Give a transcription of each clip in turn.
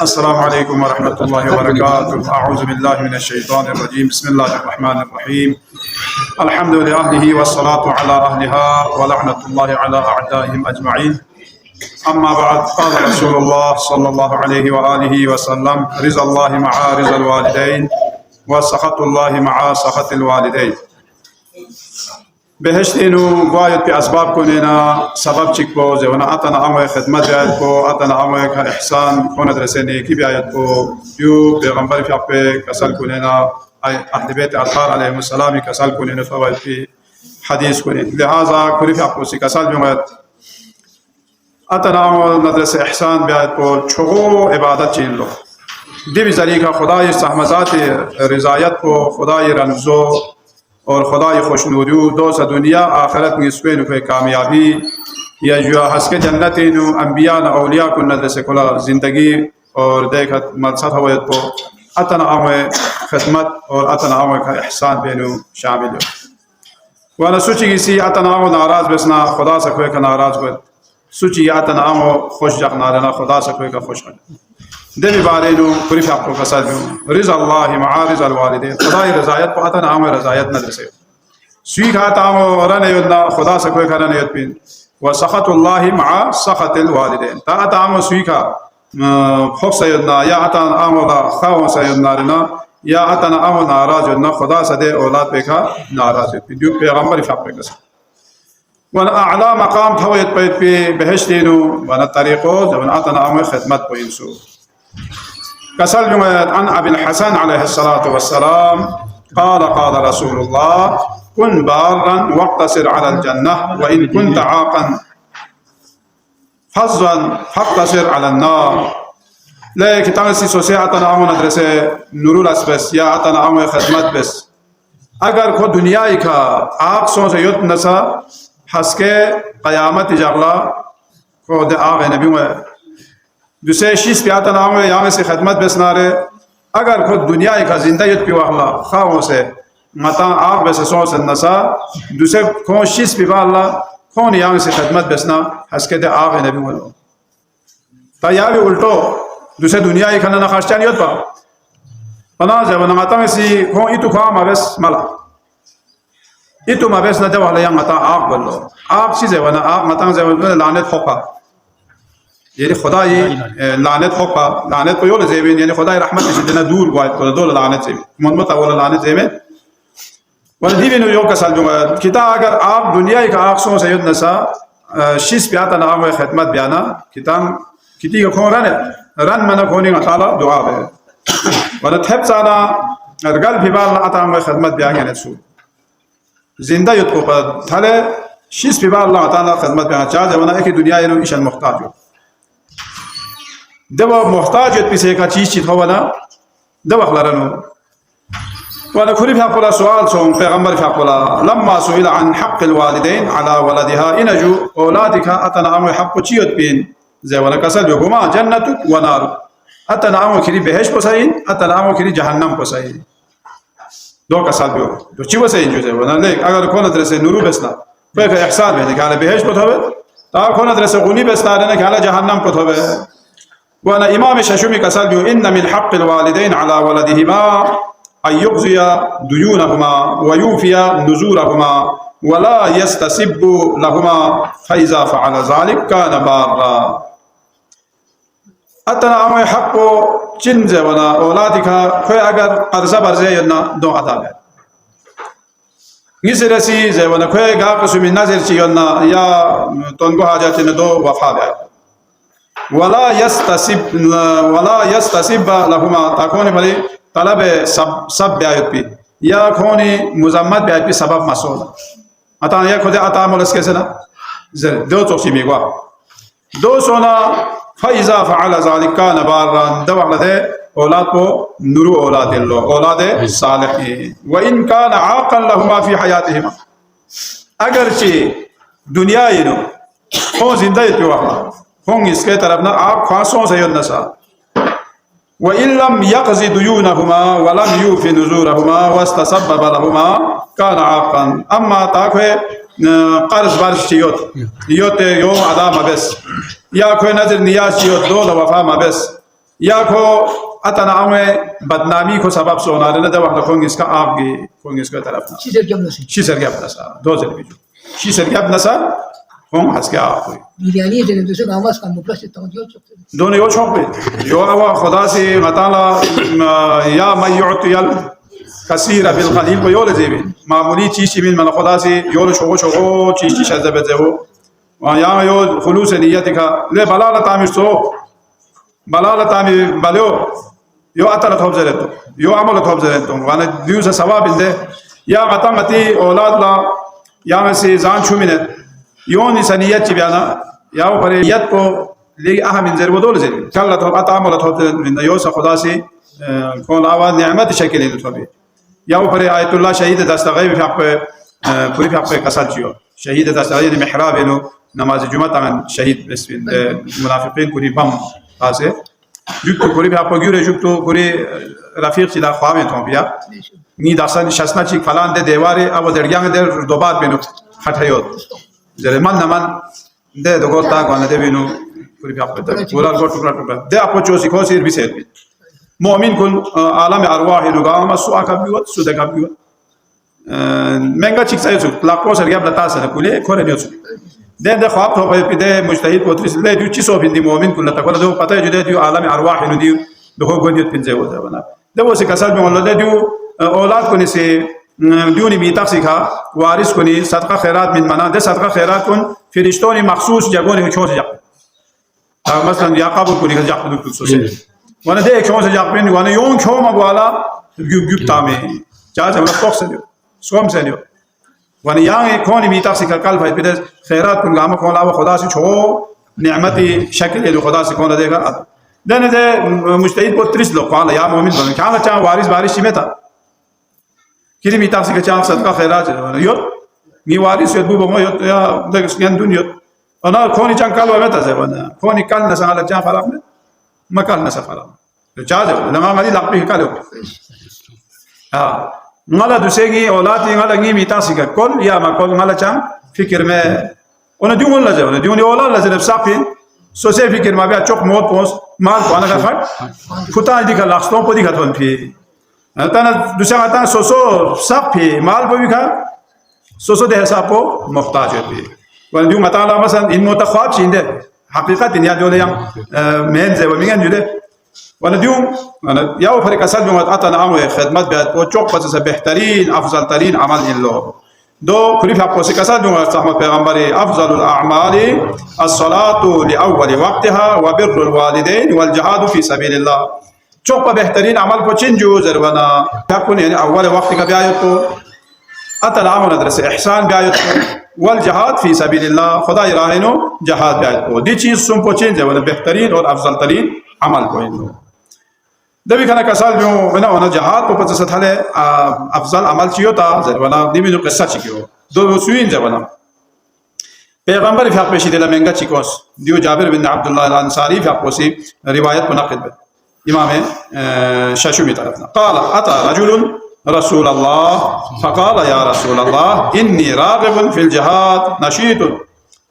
السلام عليكم ورحمة الله وبركاته. أعوذ بالله من الشيطان الرجيم. بسم الله الرحمن الرحيم. الحمد لله والصلاة على أهلها ولعنة الله على أعدائهم أجمعين. أما بعد، قال رسول الله صلى الله عليه وآله وسلم: رضا الله مع رضا الوالدين وسخط الله مع سخط الوالدين. بهشت اینو باید به اسباب کنینا سبب چیک کو زونا اتنا امر خدمت بیاید کو اتنا امر کا احسان کند رسنی کی بیاید کو یو پیغمبر فیق به کسل کنینا اهل بیت اطهار علیهم السلام کسل کنینا فوال فی حدیث کنید لہذا کلی فیق کو سی کسل بیاید اتنا امر ندرس احسان بیاید کو چغو عبادت چین لو دی بزاری کا خدای سہمزات رضایت کو خدای رنزو اور خدای خوشنودی دوست دنیا آخرت میں سوین کوئی کامیابی یا جو ہس کے جنت نو انبیاء نو اولیاء کو ندرس کلا زندگی اور دیکھت مقصد ہویت کو اتنا امر خدمت اور اتنا امر کا احسان بینو شامل ہو وانا سوچی کسی اتنا امر ناراض بسنا خدا سے کوئی کا ناراض ہو سوچی اتنا امر خوش جگنا رہنا خدا سے کوئی کا خوش ہو دمی بارے نو پوری فیق کو کسل بیو رضا اللہ مع رضا الوالدین خدای رضایت کو اتنا امر رضایت ندرسے سوی کھاتا امر رن یدنا خدا سے کوئی کرن یت پین وسخط اللہ مع سخط الوالدین تا اتا امر سوی کھا خوف سیدنا یا اتا امر خاون سیدنا رنا یا اتنا امر ناراض یدنا خدا سے دے اولاد پہ کھا ناراض یت پین جو پیغمبر فیق پہ کسل وانا اعلی مقام تھویت پیت پی بہشتینو وانا طریقو جب اتنا امر خدمت پہ انسو كسل عن أبي الحسن عليه الصلاة والسلام قال قال رسول الله: كن بارا واقتصر على الجنة وإن كنت عاقا حظا فاقتصر على النار. لكن تنسي سوسياتنا أمو ندرسة نورول أسبس يا أتنا أمو خدمت بس اگر خود دنیای کا آق سون سے یوت نسا حسکے قیامت جغلا خود آغ نبی میں دوسرے شیز پیاتا نام ہے یہاں سے خدمت بسنارے اگر خود دنیا ایک زندگیت پی واخلا خواہوں سے متا آگ بس سون سے نسا دوسرے کون شیز پی واخلا کون یہاں سے خدمت بسنا حسکے دے آغ نبی مولو تا یا بھی الٹو دوسرے دنیا ایک ہننا خاشتیان یوت پا پنا جب نماتا میں سی کون ایتو خواہ مابس ملا ایتو مابس ندے واخلا یا متا آگ بلو آگ چیز ہے ونا آگ متا میں لعنت خوکا یعنی خدای لعنت خوکا لعنت کو یول زیبین یعنی خدای رحمت نشدنا دور گوایت کو دول لعنت زیبین منمت اول لعنت زیبین ولدی بینو یو کسل جو کتا اگر آپ دنیا ایک آقسوں سے یود نسا شیس پیاتا نام خدمت بیانا کتام کتی کا کھون رن منا کھونی گا تعالی دعا بے ولد تھپ سانا ارگل بھی بال آتا ہم خدمت بیا گیا نسو زندہ یود کو پر تھلے شیس بھی بال اللہ تعالی خدمت بیانا چاہ جوانا ایک دنیا اینو ایشن مختاج ہو دوا محتاج پیسے کا چیز ہوا دوا خلرنو وانا كل في حق سؤال سون پیغمبر في حق لما سئل عن حق الوالدين على ولدها انجو اولادك اتنا امر حق چیت بین زي ولا كسل يوما جنتك ونار اتنا امر كري بهش پسين اتنا امر كري جهنم پسين دو كسل بيو دو چی وسين جو زي ولا ليك اگر كون درس نور بسنا فك احسان بين قال بهش پتوبه تا كون درس غني بسنا نه قال جهنم پتوبه وانا امام شاشومي كسل بيو ان من حق الوالدين على ولدهما ان يقضي ديونهما ويوفي نذورهما ولا يستسب لهما فاذا فعل ذلك كان بارا اتنا امر حق چن زونا اولادك کوئی اگر قرضہ برزے ینا دو ادا ہے نسرسی زونا کوئی گا قسم نظر چ ینا یا تنگو حاجت نے دو وفا ہے ولا يستسب لهما تكون بلي طلب سب بیایت پی یا کونی مزمت بیایت پی سبب مسئول اتا یا خود اتا مولس کیسے نا دو توسی میگوا دو سونا فاذا فعل ذلك كان بارا دو علتے اولاد کو نور اولاد اللہ اولاد صالحین وان كان عاقا لهما في حياتهما اگرچہ دنیا اینو ہوں زندہ پی وقت ہوں اس کے طرف نا آپ خواصوں سے یود نسا وَإِن لَمْ يَقْضِ دُيُونَهُمَا وَلَمْ يُوفِ نُذُورَهُمَا وَاسْتَسَبَّبَ لَهُمَا كَانَ عَاقًا اما تاکوے قرض برش چیوت یوت یوم ادا مبس یا کوئی نظر نیاز چیوت دول وفا مبس या को अतना आवे बदनामी को सबब सोना ने दवा लखोंग इसका आपकी खोंग इसका तरफ शीसर गैप नसा 2000 बीजू शीसर गैप नसा खोंग हस के आप बिरयानी जे दूसरे गांवस का मुप्लस तो जो दोनों यो छोपे यो आवा खुदा से मताला या मैं युतियल कसीर बिलकलील को योले जेबी मामूली चीज में मन खुदा से योले छोगो चीज शजबे जेबो या यो खुलूस नियत का ले बलाला तामिर सो बलाला तामी बलो यो अतला थोब जरतो यो अमल थोब जरतो वाना दिवस सवाब इंदे या गतमती औलाद ला या से जान छुमिने यो निसनियत चिबाना या पर यत को ले अहम इंजर वदول زين كلا थोब अतमल थोब من यो स खुदा से कौन आवा नेमत शक्ल ले थोबे या पर आयतुल्लाह शहीद दस्तगैब في حق पूरी في حق कसलचियो शहीद दस्तगैब محراب له नमाज जुमा तमन शहीद मुनाफिकीन पूरी बम Ase, jukto kuri bia pagure jukto kuri rafiq sila khwame tombia. Ni dasan shasna chik falan de devare abo dergyang der dobar binu khatayot. Jere man naman de dogota gwana de binu kuri bia pagta. Pura go tukra. De apo chosi khosir biset. Mu'min kun alam arwah lugama su'a kabiwat suda kabiwat. Menga chik sayo lakko sergab lata sana kule kore nyosu. ده خواب تو بده مجتهد وترس لا دو تشيسو بين المؤمن كلها تقول ده پتہ ہے جو دو عالم ارواح نو دي دو گونیت پنجه ودا بنا ده وسه کسل میں والله دو اولاد کو سے دیونی می تخسیکا وارث کو نی صدقہ خیرات من منا ده صدقہ خیرات کن فرشتوں مخصوص جگہوں چھوڑ جا مثلا یعقوب کو نی جا دو سوسے وانا ده چھوڑ جا پن وانا یون چھو مغوالا گوب تامے چا جمع توکس دیو سوم سے دیو وانا yang koni mi taksi ka kalfa bide khairat kun gama kon lawa khuda se cho ni'mati shakl ye khuda se kon dega dene de mujtahid ko 30 lo qala ya mu'min ban kana cha waris baris shimeta kiri mi taksi ka cha sadqa khairat yot mi waris yot bu mo yot ya de skan dun yot ana koni chan kalwa meta ze wana koni kal na sala cha faraq ma kal na safara cha je lama mali laqbi kalo ngala dusegi olati ngala ngi mitasi ka kol ya ma kol ngala cham fikir me ona diun la jawna diun ola la zeb sapin so se fikir ma ba chok mod pos mal ko ana ka fat futa di ka laxton po di ka ton phi tana dusanga tana so so sapi mal po bi ka so so de sapo muhtaj pe wan diun mata la masan in mutakhab chinde haqiqatan ya dole yang men ze wa mingan jude وانا اليوم انا يا فريق اسد اتنا عمل خدمات بعد وچوق بس بهترين افضل ترين عمل الله دو كل في ابوسي كسد رحمه پیغمبر افضل الاعمال الصلاه لاول وقتها وبر الوالدين والجهاد في سبيل الله چوق بهترين عمل کو چنجو زربنا تكون يعني اول وقت کا بیايتو اتنا عمل درس احسان بیايتو والجهاد في سبيل الله خدا راهنو جهاد بیايتو دي چیز سم کو چنج ولا بهترين اور افضل ترين عمل کو انو دبي كان كسال جو بنا وانا جهاد کو پتہ ستھلے افضل عمل چيو تا زربنا دي میں قصہ چيو دو سوين زبنا پیغمبر في حق شيدلا منگا چيكوس ديو جابر بن عبد الله الانصاري في حقوسي روايات منقل امام شاشومي طرفنا قال اتى رجل رسول الله فقال يا رسول الله اني راغب في الجهاد نشيط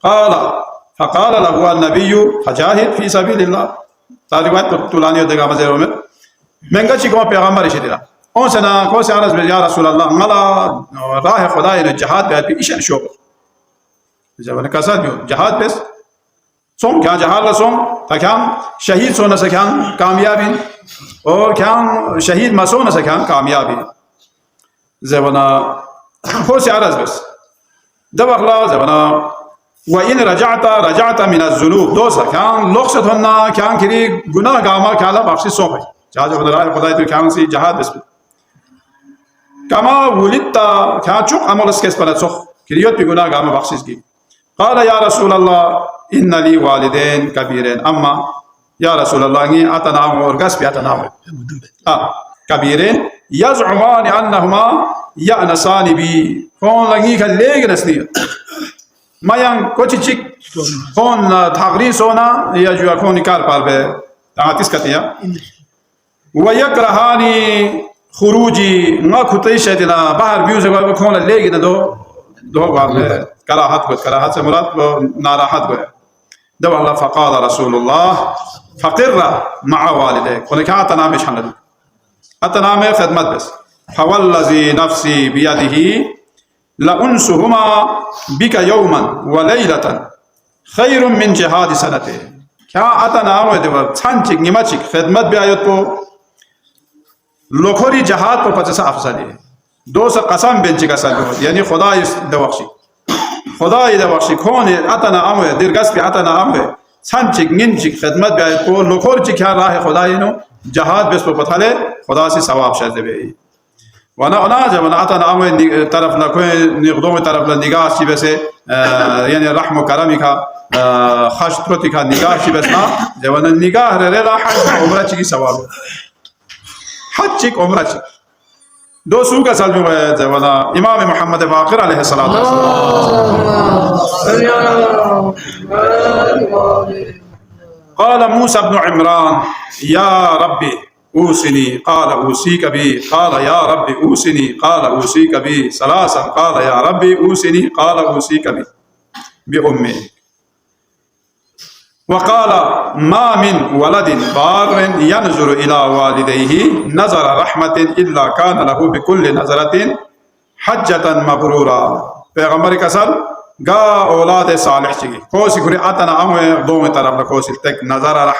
قال فقال له النبي فجاهد في سبيل الله روايات طولاني دغا مزيرو میں منگا چیکو پیغمبر شدیلا اون سنا کو سے عرض یا رسول الله ملا راہ خدا نے جہاد پہ ایشان شو جب نے کہا جہاد پہ سوم کیا جہاد سوم تاکام شہید سونا سکھان کامیابی اور کیا شہید مسونا سکھان کامیابی زبنا کو سے عرض بس دب اخلا زبنا وإن رجعت من الذنوب دوسا كان لوخت هنا كان كري گناہ گاما كالا بخشي صوفي جاجو بدراي خداي تو كان سي جهاد بس كما ولدت كان چوق عمل اسكس بلا صخ كريوت بگناہ گاما بخشيس گي قال يا رسول الله ان لي والدين كبيرين اما يا رسول الله ني اتنا اور گس بي اتنا كبيرين يزعمان انهما يأنسان بي كون لغي كليگ نسني ما yang کوچی چیک کون تغریس ہونا یا جو کون نکال پال بے آتیس کہتے ہیں ویکرہانی خروجی ما کھتے شدنا باہر بیوز کو کون لے گنا دو بار کراہت سے مراد ناراحت ہے دو الله فقال رسول الله فقر مع والديك ولكن أتنا مش حلل أتنا من خدمت بس فوالذي نفسي بيده لأنسهما بك يوما وليلة خير من جهاد سنته क्या आता ना हो देवर छांचिक निमाचिक खिदमत भी आयत को लोखोरी जहाद को पचास अफसर है दो से कसम बेंची का साल यानी खुदा इस दवक्षी कौन है आता ना आवे दिरगस पे आता ना आवे छांचिक निंचिक खिदमत भी आयत को लोखोरी चिक्या रहा है खुदा इनो जहाद बेस पर पता ले खुदा से सवाब शायद भी वाना जब ना आता ना आवे तरफ ना कोई निगदों में तरफ ना निगाह सी वैसे यानी रहम करमी का खास प्रति का निगाह सी बस ना जब ना निगाह रे ला हज उम्र ची की सवाल हज ची उम्र ची दो सू का साल में जब ना इमाम मोहम्मद बाक़िर अलैहि सलातो قال موسى بن عمران يا ربي أوصني قال أوصيك بي قال يا ربي أوصني قال أوصيك بي ثلاثا قال يا ربي أوصني قال أوصيك بي بأمي وقال ما من ولد بار ينظر إلى والديه نظر رحمة إلا كان له بكل نظرة حجة مبرورة پیغمبر کسل گا اولاد صالح چگی کوسی گری آتنا اموی دوم طرف لکوسی تک نظر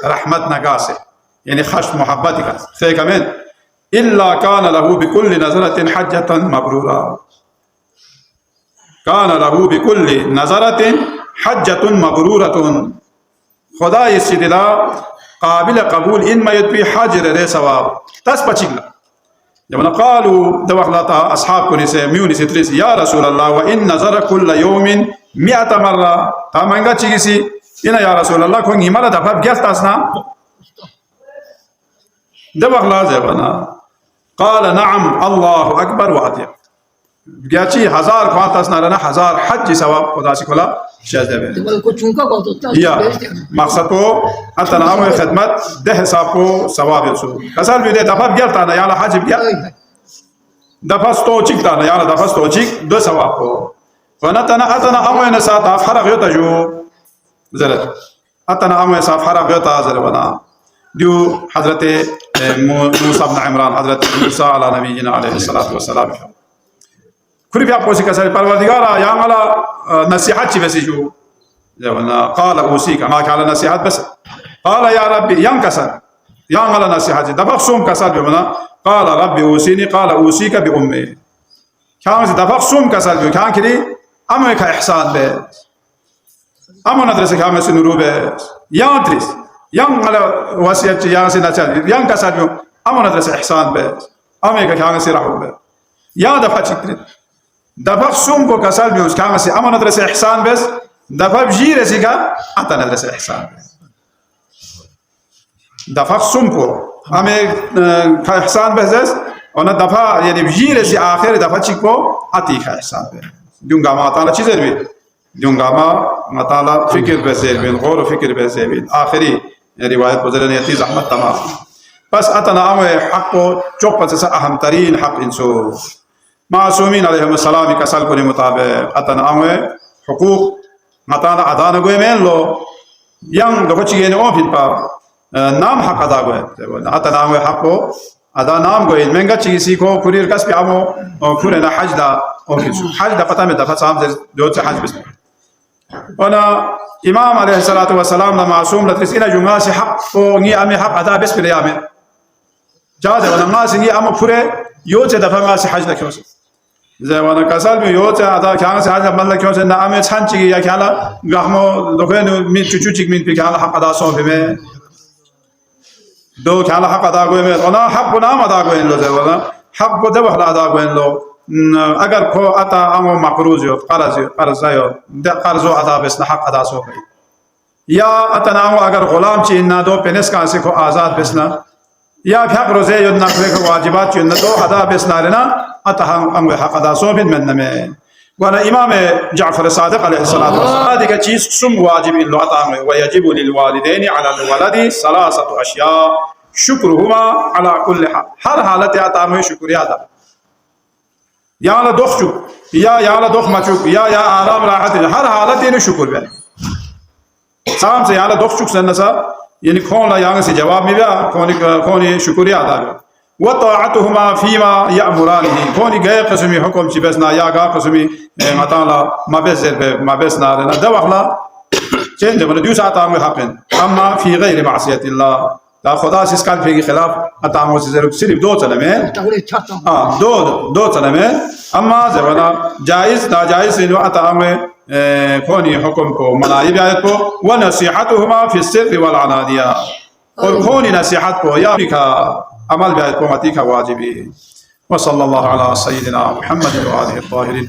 رحمت نگاسه يعني خشم محبتك خير كمان إلا كان له بكل نظرة حجة مبرورة كان له بكل نظرة حجة مبرورة خدا يسيدلا قابل قبول إن ما يدبي حجر ري ثواب تس بچيلا جب قالوا دوخلاتا أصحاب كنيسة ميوني ستريس يا رسول الله وإن نظر كل يوم 100 مرة تامنغا چيسي إن يا رسول الله كون يمالا دفع بيستاسنا دبق لازبنا قال نعم الله أكبر وأطيب گیاچی 1000 خواهد نارنا 1000 حج ثواب خدا سے کھلا شاذبه یا مقصد کو اتنا ہم خدمت ده حساب کو ثواب سو کسال بھی دے دفع گیلتا نا یالا حج گیا دفع ستو چیکتا نا یالا دفع ستو چیک دو ثواب کو ونتنا اتنا ہم سات فرق یوتا جو زرت اتنا ہم سات فرق یوتا زربنا جو حضرت موسى بن عمران حضرت موسى على نبينا عليه الصلاة والسلام كل في أقوى سكسر بالوالدقارا يا ملا نصيحات بس جو قال أوصيك ما كان نصيحات بس قال يا ربي ينكسر يا ملا نصيحات دفق سوم كسر بمنا قال ربي أوصيني قال أوصيك بأمي كان دفق سوم كسر كان كذي أمك إحسان بس أما ندرس كام سنورو بس يا أدرس yang ala wasiat yang sinacal yang kasabyo amana dras ihsan be ameka kanga sirahu be ya da fachitri da baksum ko kasalbyo kanga si amana dras ihsan bes da fabjire siga atana dras ihsan da baksum ko ame ka ihsan bes ona dafa yani bjire si akhir da fachiko ati ka ihsan be dunga ma taala chizer be dunga ma taala fikir be zebin gor fikir be zebin akhiri رواية بزرنا يتي زحمة تمام بس أتنا أمي حقه چوك بس أهم ترين حق إنسو معصومين عليهم السلام كسال كوني مطابق أتنا أمي حقوق مطانا أدانا قوي مين لو yang دكو چيگين او فين پا نام حق أدا قوي أتنا أمي حقه أدا نام قوي منگا چيگي سيكو كورير كس بي عمو كورينا حج دا او فين سو حج دا پتا میں دفع سام دوت حج بس وانا إمام عليه الصلاة والسلام لما معصوم لترسينا جمعاسي حق ني أمي حق أدا بس باليامين جاده وانا ناسي ني أمو فوري يوتي دفع ناسي حج لكيوسي زي وانا كسال بي يوتي أدا كيانسي حج مال لكيوسي نا أمي تحنچي يا كيالا غحمو دوكوينو مين چوچوچيك مين بي كيالا حق أدا صوفي مين دو كيالا حق أدا قوي مين وانا حق نام أدا قوين لو زي وانا حق دوح لا أدا قوين لو اگر کو اتا امو مقروض یو قرض یو د قرضو ادا بس نه حق ادا سو یا اتنا اگر غلام چی نه دو پنس کا سے کو آزاد بس نه یا حق روزه یو نه کو واجبات یو نه دو ادا بس نه لنا اتا هم حق ادا سو من میں وانا امام جعفر الصادق عليه الصلاه والسلام هذه چیز سم واجب لو اتا ويجب للوالدين على الولد ثلاثه اشياء شكرهما على كل حال هر حالت اتا میں شکریہ ادا یا لا دخچو یا لا دخ مچو یا آرام راحت ہر حالت نے شکر بے سام سے یالا دوخ چک سنسا يعني كون لا يعني سي جواب مبيا كوني شكريا دار وطاعتهما فيما يأمرانه كوني جاي قسمي حكم شي بسنا يا جا قسمي مثلا ما بزر ما بسنا لنا دوخلا چنج من ديوس اتام حقن اما في غير معصيه الله لا خدا سيس كان في خلاف اتام صرف دو سلمه تقول تشاتم دو سلمه اما زبنا جائز ناجائز انه اتام كوني حكم کو منائب آیت کو ونصيحتهما في السر والعلانيه اور كوني نصيحت کو یا کا عمل آیت کو متی کا واجبی وصلى الله على سيدنا محمد وآله الطاهرين.